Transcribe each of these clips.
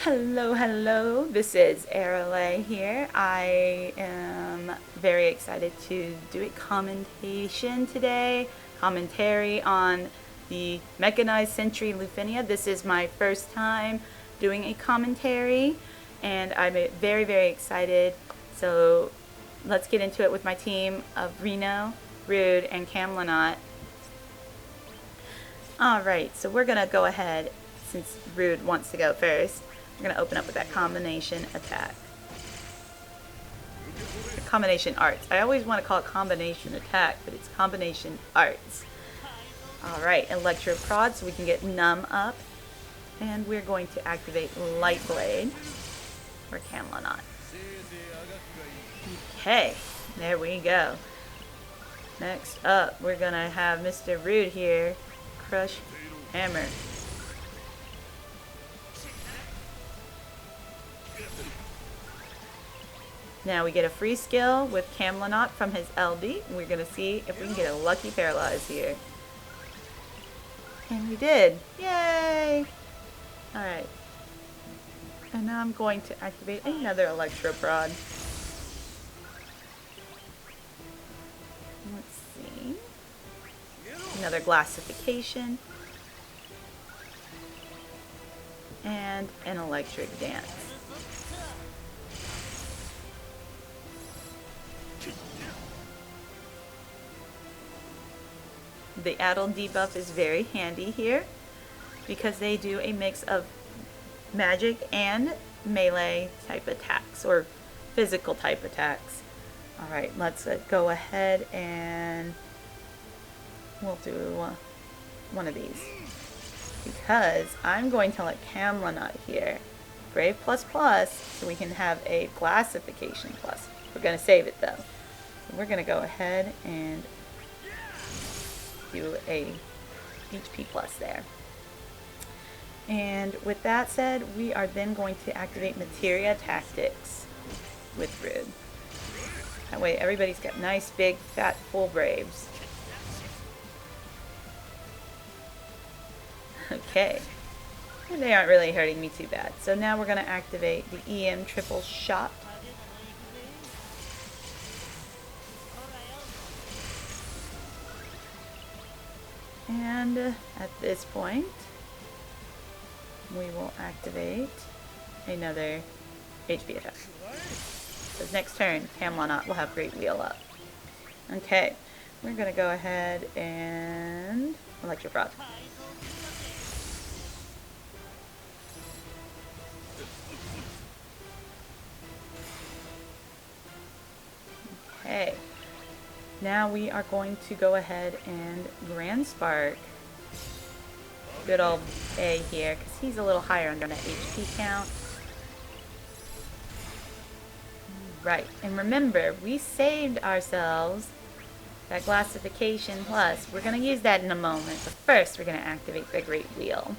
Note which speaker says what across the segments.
Speaker 1: Hello, hello. This is Aarolei here. I am very excited to do a commentation today, commentary on the Mechanized Sentry Lufenia. This is my first time doing a commentary, and I'm very, very excited. So let's get into it with my team of Reno, Rude, and Kam'lanaut. Alright, so we're going to go ahead, since Rude wants to go first. We're going to open up with that combination attack. Combination arts. I always want to call it combination attack, but it's combination arts. Alright, Electro Prod so we can get numb up. And we're going to activate Light Blade for Kam'lanaut. Okay, there we go. Next up, we're going to have Mr. Rude here. Crush Hammer. Now we get a free skill with Kam'lanaut from his LD. We're going to see if we can get a lucky paralyze here. And we did. Yay! Alright. And now I'm going to activate another Electro Prod. Let's see. Another Glassification. And an Electric Dance. The Addle debuff is very handy here because they do a mix of magic and melee type attacks or physical type attacks. Alright, let's go ahead and we'll do one of these because I'm going to let Kam'lanaut here Brave plus plus so we can have a Glassification plus. We're going to save it though. So we're going to go ahead and do a HP plus there. And with that said, we are then going to activate Materia Tactics with Rude. That way everybody's got nice, big, fat, full Braves. Okay. And they aren't really hurting me too bad. So now we're going to activate the EM Triple Shot. And at this point, we will activate another HP attack. So next turn, Kam'lanaut will have Great Wheel up. Okay, we're going to go ahead and Electro Prod. Okay. Now we are going to go ahead and Grand Spark good old A here because he's a little higher on that HP count. Right, and remember, we saved ourselves that Glassification plus. We're going to use that in a moment, but first we're going to activate the Great Wheel.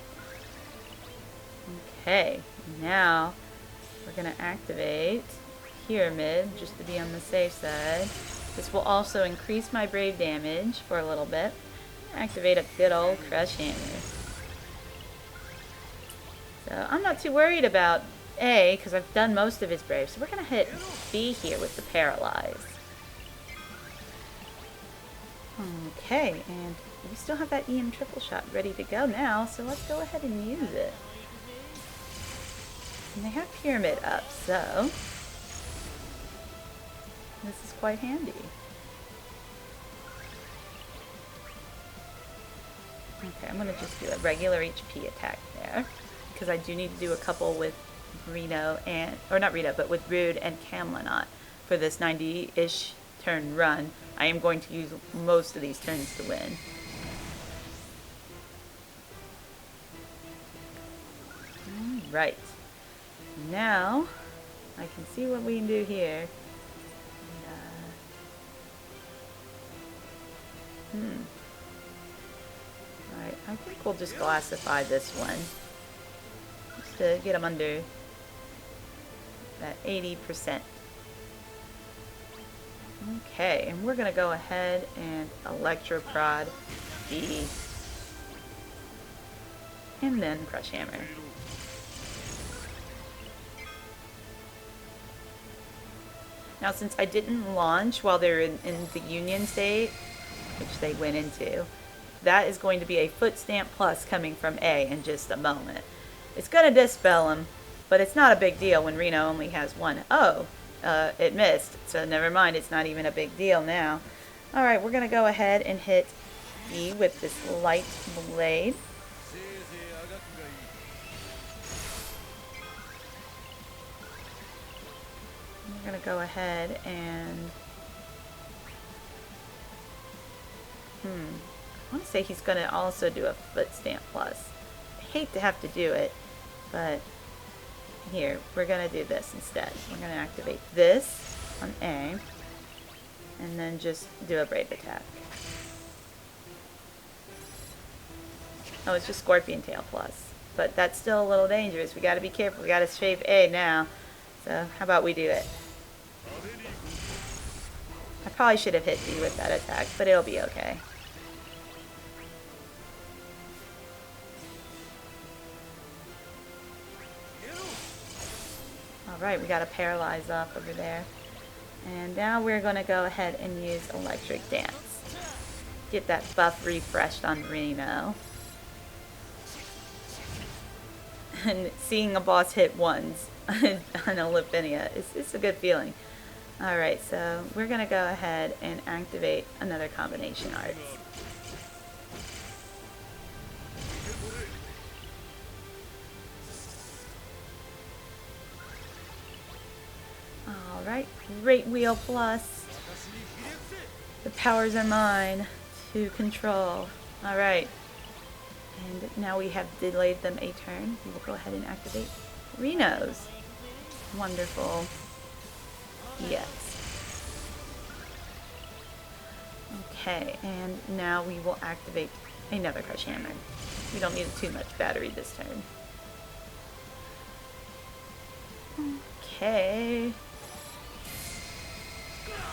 Speaker 1: Okay, now we're going to activate Pyramid just to be on the safe side. This will also increase my Brave damage for a little bit. Activate a good old Crush Hammer. So I'm not too worried about A because I've done most of his Brave. So we're going to hit B here with the Paralyze. Okay, and we still have that EM Triple Shot ready to go now. So let's go ahead and use it. And they have Pyramid up, so this is quite handy. Okay, I'm going to just do a regular HP attack there because I do need to do a couple with Reno and, or not Reno, but with Rude and Kam'lanaut for this 90-ish turn run. I am going to use most of these turns to win. Alright. Now, I can see what we can do here. Alright, I think we'll just Glassify this one. Just to get them under that 80%. Okay, and we're going to go ahead and Electro Prod B. And then Crush Hammer. Now, since I didn't launch while they're in the Union state, which they went into, that is going to be a foot stamp plus coming from A in just a moment. It's going to dispel him, but it's not a big deal when Reno only has one. Oh, it missed, so never mind, it's not even a big deal now. Alright, we're going to go ahead and hit E with this light blade. We're going to go ahead and... I want to say he's going to also do a foot stamp plus. I hate to have to do it, but here, we're going to do this instead. We're going to activate this on A, and then just do a brave attack. Oh, it's just Scorpion Tail plus, but that's still a little dangerous. We got to be careful. We got to save A now. So how about we do it? I probably should have hit D with that attack, but it'll be okay. Alright, we got a paralyze off over there. And now we're going to go ahead and use Electric Dance. Get that buff refreshed on Reno. And seeing a boss hit once on a Lufenia is a good feeling. Alright, so we're going to go ahead and activate another combination arts. Alright, Great Wheel Plus. The powers are mine to control. Alright. And now we have delayed them a turn. We will go ahead and activate Reno's. Wonderful. Yes. Okay, and now we will activate another Crush Hammer. We don't need too much battery this turn. Okay.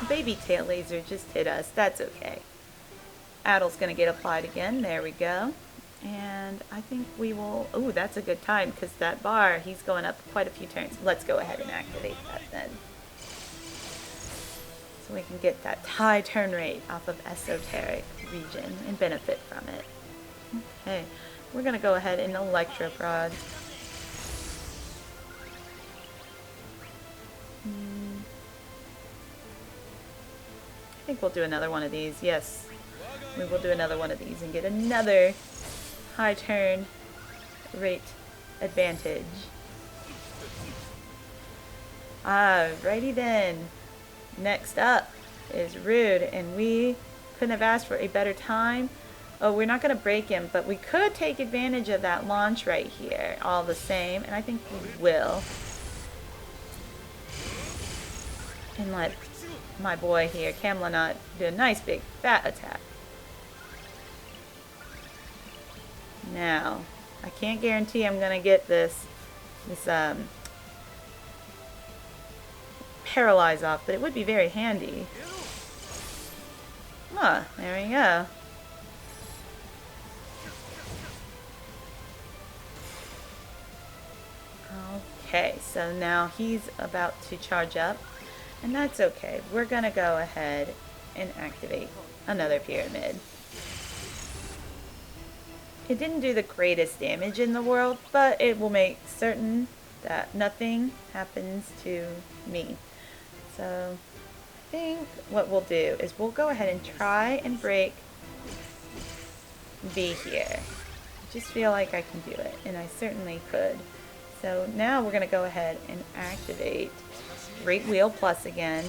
Speaker 1: Baby Tail Laser just hit us. That's okay. Addle's gonna get applied again. There we go. And I think we will... Oh, that's a good time because that bar, he's going up quite a few turns. Let's go ahead and activate that then. So we can get that high turn rate off of Esoteric region and benefit from it. Okay, we're going to go ahead and Electroprod. I think we'll do another one of these. Yes, we will do another one of these and get another high turn rate advantage. Alrighty then. Next up is Rude, and we couldn't have asked for a better time. Oh, we're not going to break him, but we could take advantage of that launch right here all the same, and I think we will. And let my boy here, Kam'lanaut, do a nice big fat attack. Now, I can't guarantee I'm going to get this paralyze off, but it would be very handy. Ah, there we go. Okay, so now he's about to charge up, and that's okay. We're gonna go ahead and activate another pyramid. It didn't do the greatest damage in the world, but it will make certain that nothing happens to me. So I think what we'll do is we'll go ahead and try and break B here. I just feel like I can do it, and I certainly could. So now we're going to go ahead and activate Great Wheel Plus again.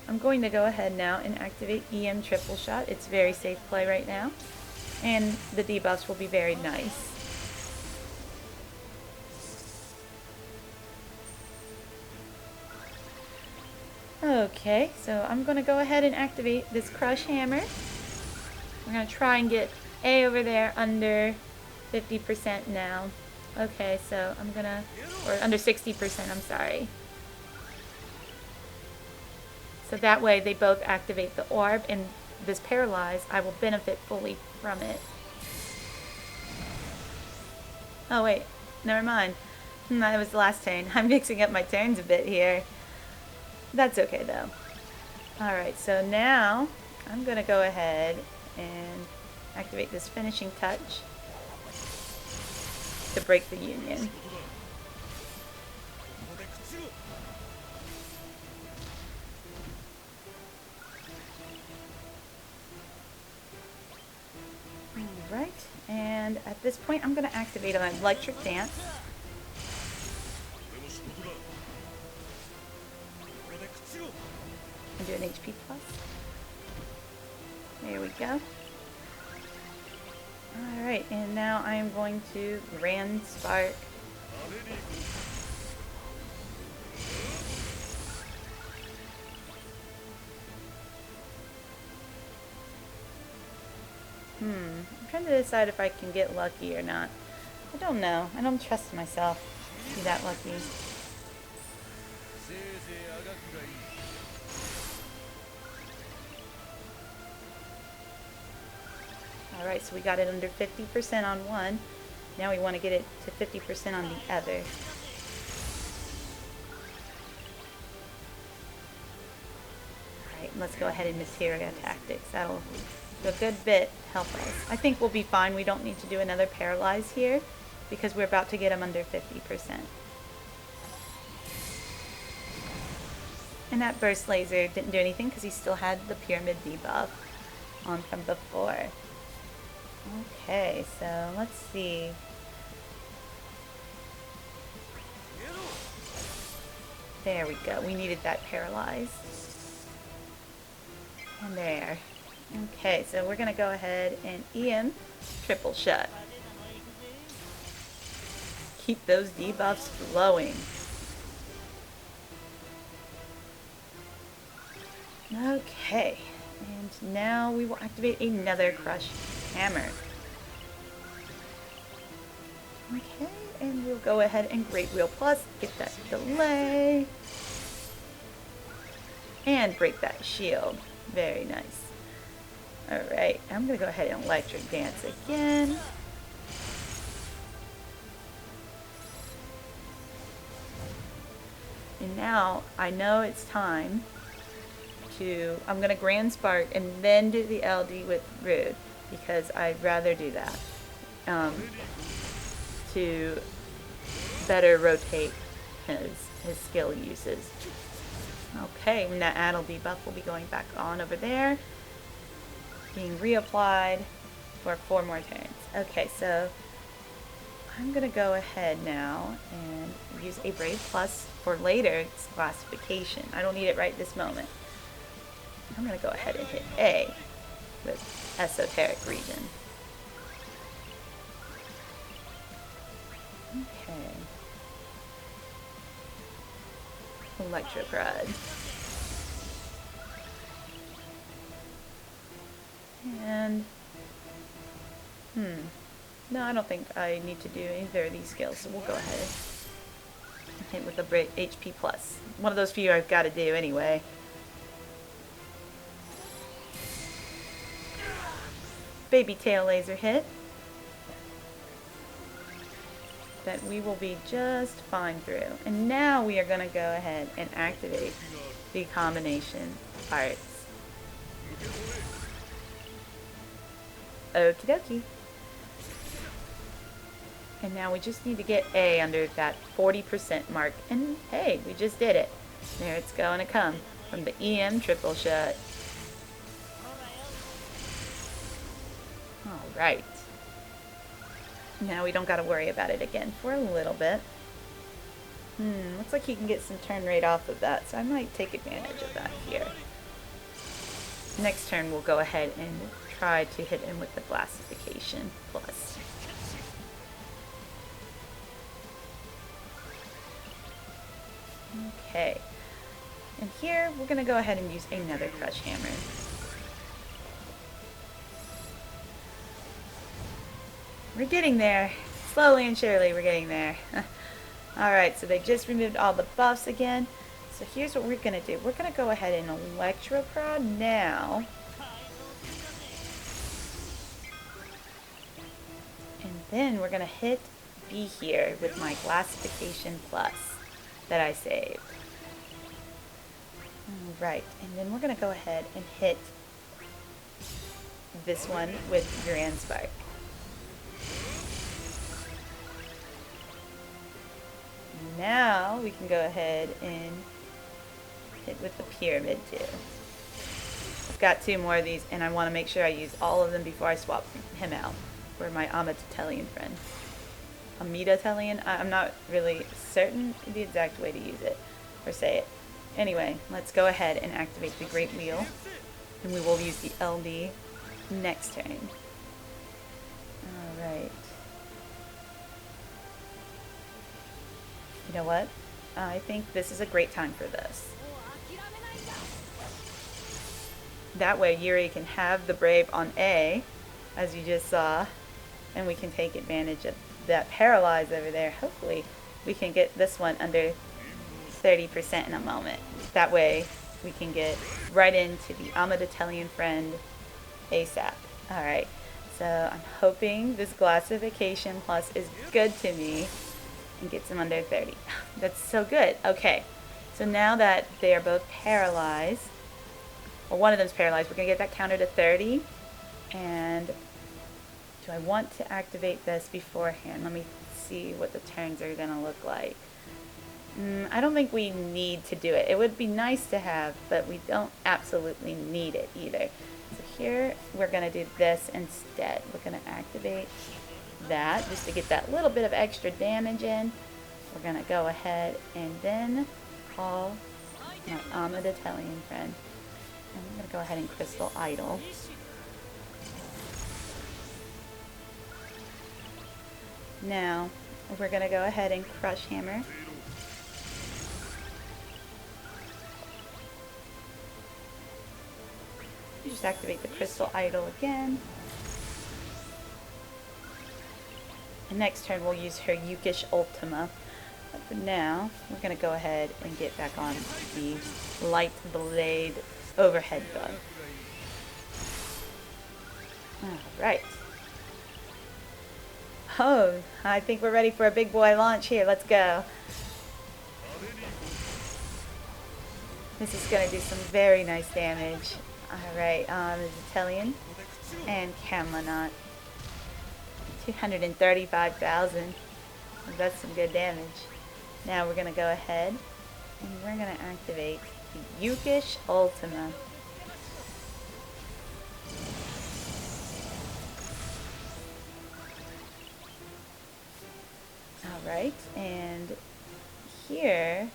Speaker 1: I'm going to go ahead now and activate EM Triple Shot. It's very safe play right now, and the debuffs will be very nice. Okay, so I'm going to go ahead and activate this Crush Hammer. We're going to try and get A over there under 50% now. Okay, so I'm going to, or under 60%, I'm sorry. So that way they both activate the orb, and this paralyze, I will benefit fully from it. Oh wait, never mind. That was the last turn. I'm mixing up my turns a bit here. That's okay though. Alright, so now I'm going to go ahead and activate this finishing touch to break the union. Alright, and at this point I'm going to activate an electric dance. And do an HP plus. There we go. Alright, and now I am going to Grand Spark. I'm trying to decide if I can get lucky or not. I don't know. I don't trust myself to be that lucky. Alright, so we got it under 50% on one. Now we want to get it to 50% on the other. Alright, let's go ahead and Materia Tactics. That'll do a good bit help us. I think we'll be fine. We don't need to do another Paralyze here because we're about to get him under 50%. And that Burst Laser didn't do anything because he still had the Pyramid debuff on from before. Okay, so let's see. There we go. We needed that Paralyze. And there. Okay, so we're going to go ahead and EM Triple Shot. Keep those debuffs flowing. Okay, and now we will activate another Crush Hammer. Okay, and we'll go ahead and Great Wheel Plus, get that delay, and break that shield. Very nice. Alright, I'm going to go ahead and Electric Dance again. And now I know it's time to, I'm going to Grand Spark and then do the LD with Rude because I'd rather do that to better rotate his skill uses. Okay, and that Addle debuff will be going back on over there, being reapplied for 4 more turns. Okay, so I'm going to go ahead now and use a Brave Plus for later classification. I don't need it right this moment. I'm going to go ahead and hit A with Esoteric Region. Okay. Electrocrud. And no, I don't think I need to do either of these skills, so we'll go ahead and hit with a HP plus. One of those few I've got to do anyway. Baby Tail Laser hit. That we will be just fine through. And now we are going to go ahead and activate the combination parts. Okie dokie. And now we just need to get A under that 40% mark. And hey, we just did it. There it's going to come from the EM Triple Shot. Alright. Now we don't got to worry about it again for a little bit. Looks like he can get some turn rate off of that, so I might take advantage of that here. Next turn we'll go ahead and try to hit him with the Blastification Plus. Okay. And here we're going to go ahead and use another Crush Hammer. We're getting there. Slowly and surely we're getting there. Alright, so they just removed all the buffs again. So here's what we're going to do. We're going to go ahead and Electrocrod now. And then we're going to hit be here with my Glassification Plus that I saved. Alright, and then we're going to go ahead and hit this one with Grand Spark. Now we can go ahead and hit with the Pyramid too. I've got 2 more of these and I want to make sure I use all of them before I swap him out for my Amidatelion friend. Amidatelion? I'm not really certain the exact way to use it or say it. Anyway, let's go ahead and activate the Great Wheel, and we will use the LD next turn. Alright. You know what? I think this is a great time for this. That way Yuri can have the Brave on A, as you just saw, and we can take advantage of that Paralyze over there. Hopefully we can get this one under 30% in a moment. That way we can get right into the Amidatelion Friend ASAP. Alright, so I'm hoping this Glassification Plus is good to me and gets them under 30. That's so good. Okay, so now that they are both paralyzed, well, one of them's paralyzed, we're going to get that counter to 30. And do I want to activate this beforehand? Let me see what the turns are going to look like. I don't think we need to do it. It would be nice to have, but we don't absolutely need it either. So here we're going to do this instead. We're going to activate that just to get that little bit of extra damage in. We're going to go ahead and then call my Amidatelion friend. And I'm going to go ahead and Crystal Idol. Now we're going to go ahead and Crush Hammer. Just activate the Crystal Idol again. And next turn we'll use her Yukish Ultima. But for now, we're going to go ahead and get back on the Light Blade Overhead Bug. Alright. Oh, I think we're ready for a big boy launch here. Let's go. This is going to do some very nice damage. Alright, Amidatelion and Kam'lanaut. 235,000. That's some good damage. Now we're going to go ahead and we're going to activate the Yukish Ultima. Alright, and here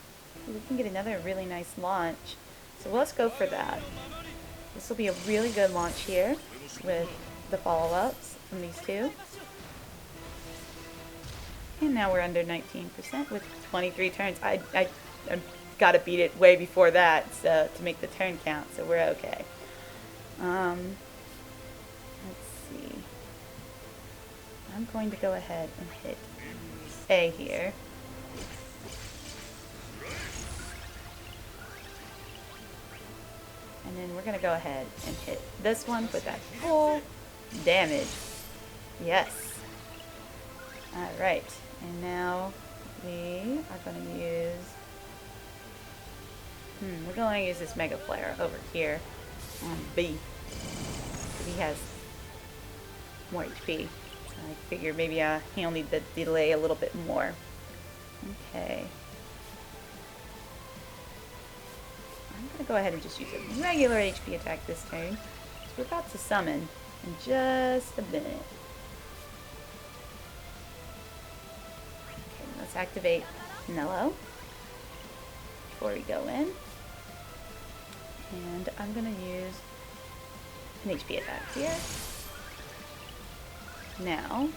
Speaker 1: we can get another really nice launch. So let's go for that. This will be a really good launch here with the follow-ups from these two. And now we're under 19% with 23 turns. I got to beat it way before that so, to make the turn count, so we're okay. Let's see. I'm going to go ahead and hit A here. And then we're going to go ahead and hit this one with that full damage. Yes. Alright. And now we are going to use... we're going to use this Mega Flare over here on B. He has more HP. So I figure maybe he'll need to delay a little bit more. Okay. I'm going to go ahead and just use a regular HP attack this turn. So we're about to summon in just a minute. Okay, let's activate Penelo before we go in. And I'm going to use an HP attack here. Now,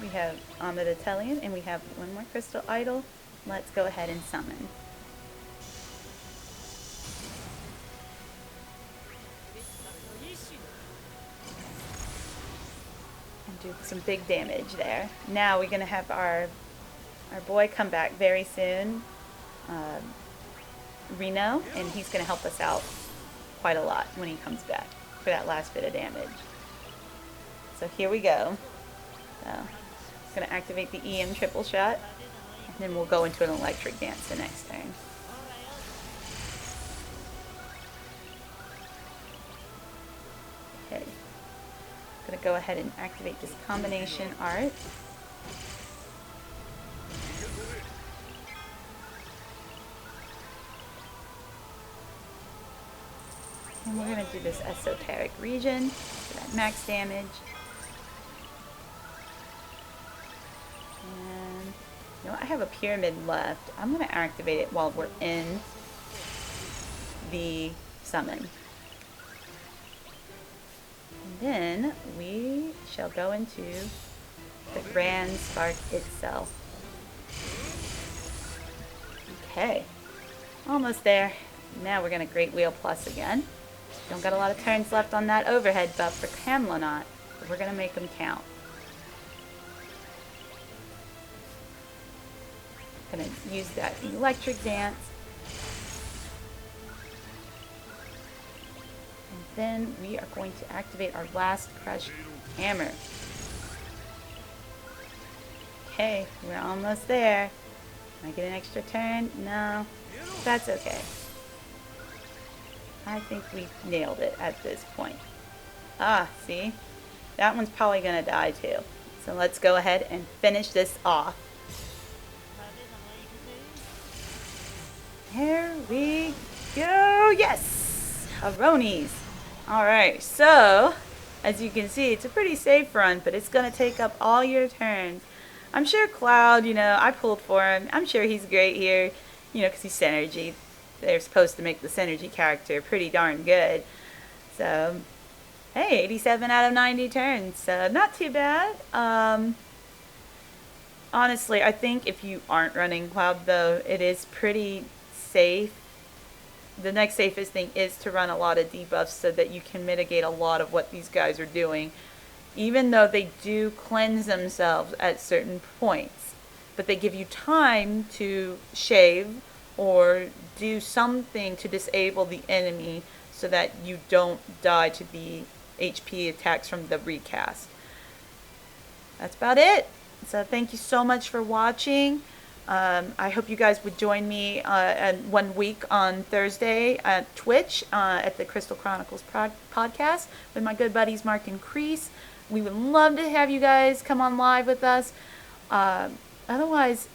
Speaker 1: we have Amidatelion and we have one more Crystal Idol. Let's go ahead and summon. Do some big damage there. Now we're going to have our boy come back very soon, Reno, and he's going to help us out quite a lot when he comes back for that last bit of damage. So here we go. So Gonna activate the EM triple shot, and then we'll go into an electric dance the next turn. Okay. Gonna go ahead and activate this combination art. And we're gonna do this esoteric region for that max damage. And you know, I have a pyramid left. I'm gonna activate it while we're in the summon. And then we shall go into the Grand Spark itself. Okay, almost there. Now we're gonna Great Wheel Plus again. Don't got a lot of turns left on that overhead buff for Kam'lanaut, but we're gonna make them count. Gonna use that electric dance. And then we are going to activate our last Crush Hammer. Okay, we're almost there. Can I get an extra turn? No, that's okay. I think we nailed it at this point. Ah, see? That one's probably gonna die too. So let's go ahead and finish this off. Here we go. Yes! Aarolei. Alright, so as you can see, it's a pretty safe run, but it's gonna take up all your turns. I'm sure Cloud, you know, I pulled for him. I'm sure he's great here, you know, because he's Synergy. They're supposed to make the Synergy character pretty darn good. So, hey, 87 out of 90 turns. So, not too bad. Honestly, I think if you aren't running Cloud, though, it is pretty safe. The next safest thing is to run a lot of debuffs so that you can mitigate a lot of what these guys are doing. Even though they do cleanse themselves at certain points. But they give you time to shave or do something to disable the enemy so that you don't die to the HP attacks from the recast. That's about it. So thank you so much for watching. I hope you guys would join me 1 week on Thursday at Twitch at the Crystal Chronicles podcast with my good buddies Mark and Crease. We would love to have you guys come on live with us. Otherwise,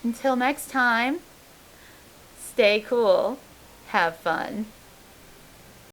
Speaker 1: until next time, stay cool, have fun,